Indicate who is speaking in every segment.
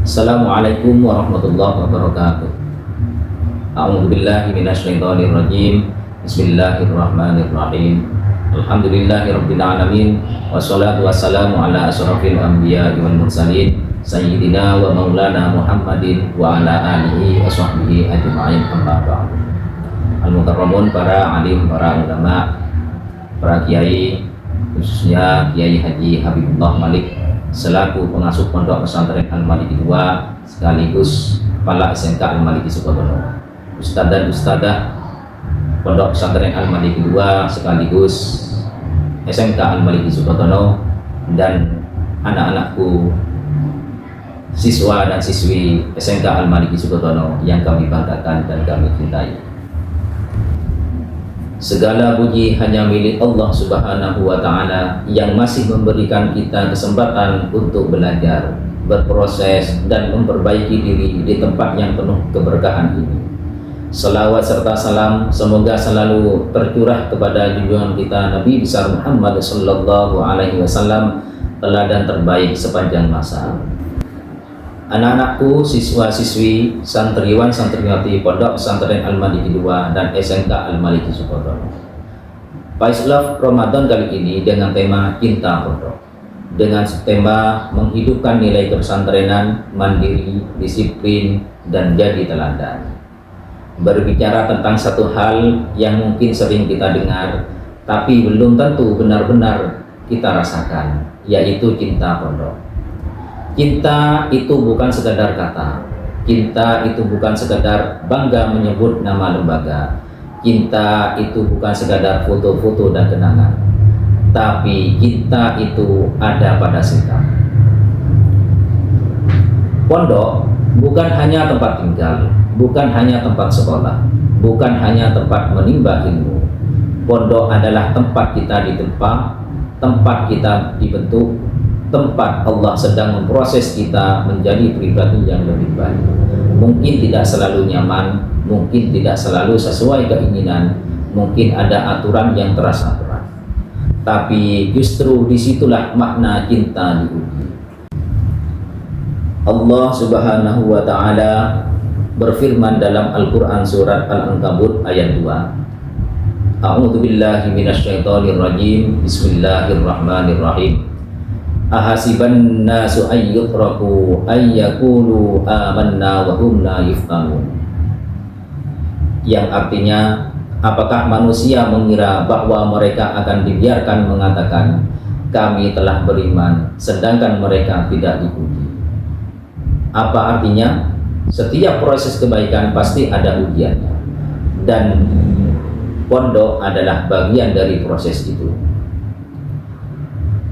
Speaker 1: Assalamualaikum warahmatullahi wabarakatuh. A'udzubillahi minasyaitonir rajim. Bismillahirrahmanirrahim. Alhamdulillahirabbil alamin wassalatu wassalamu ala asyrafil anbiya'i wal mursalin sayyidina wa maulana Muhammadin wa ala alihi wa sahbihi ajma'in, amma ba'du. Al-mukarramun, para alim, para ulama, para kiai, khususnya Kiai Haji Habibullah Malik selaku pengasuh Pondok Pesantren Al-Maliki II sekaligus kepala SMK Al-Maliki Sukodono, Ustadz dan Ustadzah Pondok Pesantren Al-Maliki II sekaligus SMK Al-Maliki Sukodono, dan anak-anakku siswa dan siswi SMK Al-Maliki Sukodono yang kami banggakan dan kami cintai. Segala puji hanya milik Allah Subhanahu wa Ta'ala yang masih memberikan kita kesempatan untuk belajar, berproses, dan memperbaiki diri di tempat yang penuh keberkahan ini. Salawat serta salam semoga selalu tercurah kepada junjungan kita Nabi besar Muhammad sallallahu alaihi wasallam, teladan terbaik sepanjang masa. Anak-anakku, siswa-siswi, santriwan santriwati Pondok Pesantren Al-Maliki II dan SMK Al-Maliki Sukodono. Pais Love Ramadan kali ini dengan tema Cinta Pondok, dengan tema menghidupkan nilai kepesantrenan, mandiri, disiplin, dan jadi teladan. Berbicara tentang satu hal yang mungkin sering kita dengar, tapi belum tentu benar-benar kita rasakan, yaitu cinta pondok. Cinta itu bukan sekadar kata, cinta itu bukan sekadar bangga menyebut nama lembaga, cinta itu bukan sekadar foto-foto dan kenangan, tapi cinta itu ada pada sikap. Pondok bukan hanya tempat tinggal, bukan hanya tempat sekolah, bukan hanya tempat menimba ilmu. Pondok adalah tempat kita ditempa, tempat kita dibentuk, tempat Allah sedang memproses kita menjadi pribadi yang lebih baik. Mungkin tidak selalu nyaman, mungkin tidak selalu sesuai keinginan, mungkin ada aturan yang terasa berat. Tapi justru disitulah makna cinta diuji. Allah Subhanahu wa Ta'ala berfirman dalam Al-Quran surat Al-Ankabut ayat 2. A'udzubillahi minasyaitonir rajim. Bismillahirrahmanirrahim. Ahasiban nasu ayyutraku ayyakulu amanna wa hum la yuftanun. Yang artinya, apakah manusia mengira bahwa mereka akan dibiarkan mengatakan kami telah beriman sedangkan mereka tidak diuji? Apa artinya? Setiap proses kebaikan pasti ada ujiannya, dan pondok adalah bagian dari proses itu.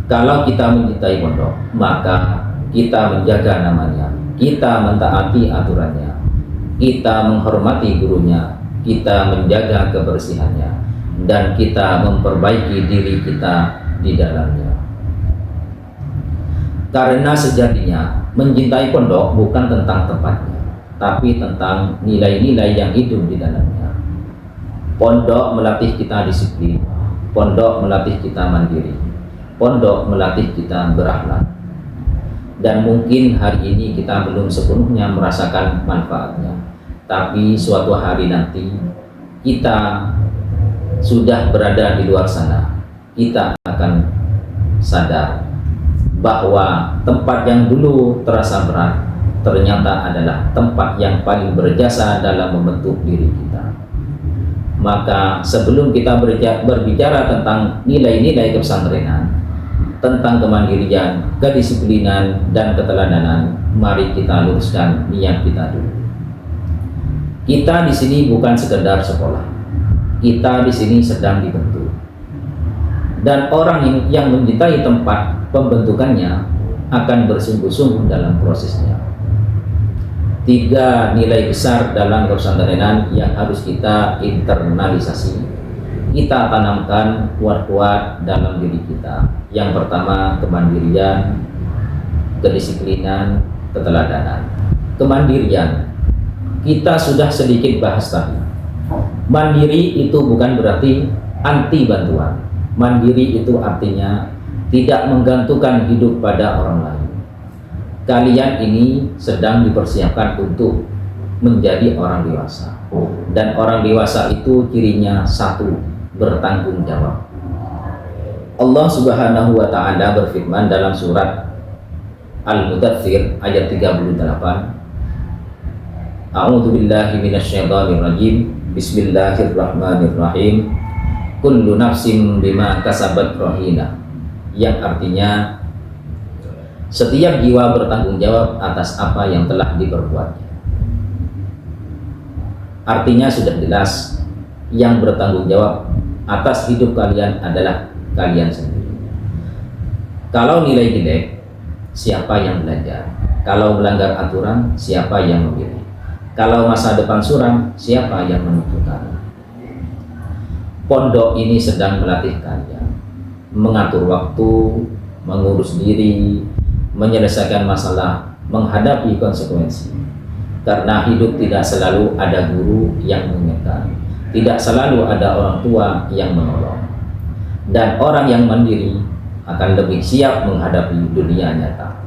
Speaker 1: Kalau kita mencintai pondok, maka kita menjaga namanya, kita mentaati aturannya, kita menghormati gurunya, kita menjaga kebersihannya, dan kita memperbaiki diri kita di dalamnya. Karena sejatinya mencintai pondok bukan tentang tempatnya, tapi tentang nilai-nilai yang hidup di dalamnya. Pondok melatih kita disiplin, pondok melatih kita mandiri, pondok melatih kita berakhlak. Dan mungkin hari ini kita belum sepenuhnya merasakan manfaatnya, tapi suatu hari nanti kita sudah berada di luar sana, kita akan sadar bahwa tempat yang dulu terasa berat ternyata adalah tempat yang paling berjasa dalam membentuk diri kita. Maka sebelum kita berbicara tentang nilai-nilai kepesantrenan, tentang kemandirian, kedisiplinan, dan keteladanan, mari kita luruskan niat kita dulu. Kita di sini bukan sekedar sekolah, kita di sini sedang dibentuk. Dan orang yang mencintai tempat pembentukannya akan bersungguh-sungguh dalam prosesnya. 3 nilai besar dalam kepesantrenan yang harus kita internalisasi, kita tanamkan kuat-kuat dalam diri kita. Yang pertama, kemandirian, kedisiplinan, keteladanan. Kemandirian, kita sudah sedikit bahas tadi. Mandiri itu bukan berarti anti bantuan. Mandiri itu artinya tidak menggantungkan hidup pada orang lain. kalian ini sedang dipersiapkan untuk menjadi orang dewasa. Dan orang dewasa itu cirinya satu, bertanggung jawab. Allah Subhanahu wa taala berfirman dalam surat Al-Mudaththir ayat 38. A'udzu billahi minasyaitonir rajim. Bismillahirrahmanirrahim. Kullu nafsin bima kasabat rahina. Yang artinya setiap jiwa bertanggung jawab atas apa yang telah diperbuatnya. Artinya sudah jelas, yang bertanggung jawab atas hidup kalian adalah kalian sendiri. Kalau nilai jelek, siapa yang belajar? Kalau melanggar aturan, siapa yang memilih? Kalau masa depan suram, siapa yang menentukan? Pondok ini sedang melatih kalian mengatur waktu, mengurus diri, menyelesaikan masalah, menghadapi konsekuensi. Karena hidup tidak selalu ada guru yang mengingatkan, tidak selalu ada orang tua yang menolong. Dan orang yang mandiri akan lebih siap menghadapi dunia nyata.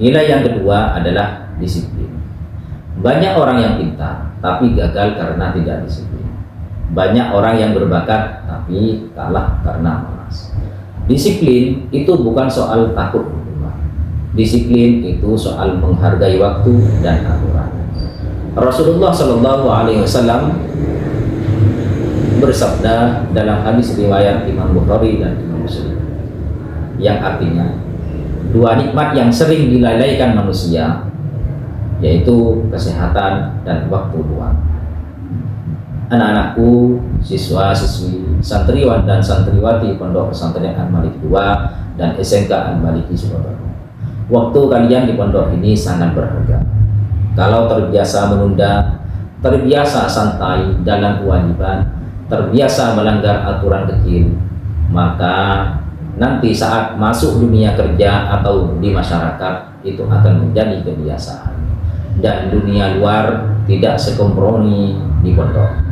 Speaker 1: Nilai yang kedua adalah disiplin. Banyak orang yang pintar tapi gagal karena tidak disiplin. Banyak orang yang berbakat tapi kalah karena malas. Disiplin itu bukan soal takut berubah. Disiplin itu soal menghargai waktu dan aturan. Rasulullah Shallallahu Alaihi Wasallam bersabda dalam hadis riwayat Imam Bukhari dan Imam Muslim, yang artinya dua nikmat yang sering dilalaikan manusia, yaitu kesehatan dan waktu luang. Anak-anakku, siswa-siswi, santriwan dan santriwati Pondok Pesantren Al-Maliki II dan SMK Al-Maliki Surabaya, waktu kalian di pondok ini sangat berharga. Kalau terbiasa menunda, terbiasa santai dalam kewajiban, terbiasa melanggar aturan kecil, maka nanti saat masuk dunia kerja atau di masyarakat itu akan menjadi kebiasaan. Dan dunia luar tidak sekompromi di pondok.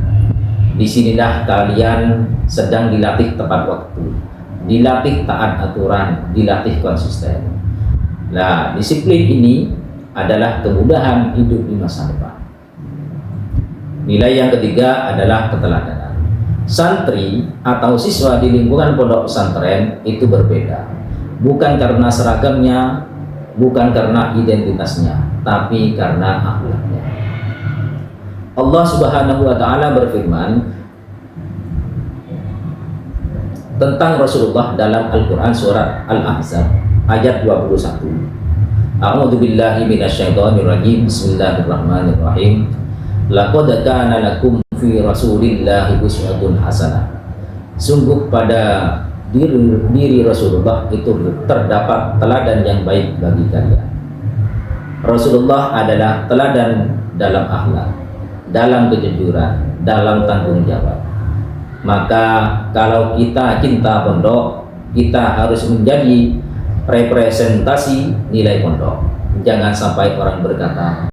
Speaker 1: Disinilah kalian sedang dilatih tepat waktu, dilatih taat aturan, dilatih konsisten. Nah, disiplin ini adalah kemudahan hidup di masa depan. Nilai yang ketiga adalah keteladanan. Santri atau siswa di lingkungan pondok pesantren itu berbeda, bukan karena seragamnya, bukan karena identitasnya, tapi karena akhlaknya. Allah Subhanahu wa taala berfirman tentang Rasulullah dalam Al-Qur'an surat Al-Ahzab ayat 21. A'udzu billahi minasyaitonir rajim. Bismillahirrahmanirrahim. Laqad kana lakum fi Rasulillahi uswatun hasanah. Sungguh pada diri Rasulullah itu terdapat teladan yang baik bagi kalian. Rasulullah adalah teladan dalam akhlak, dalam kejujuran, dalam tanggung jawab. Maka kalau kita cinta pondok, kita harus menjadi representasi nilai pondok. Jangan sampai orang berkata,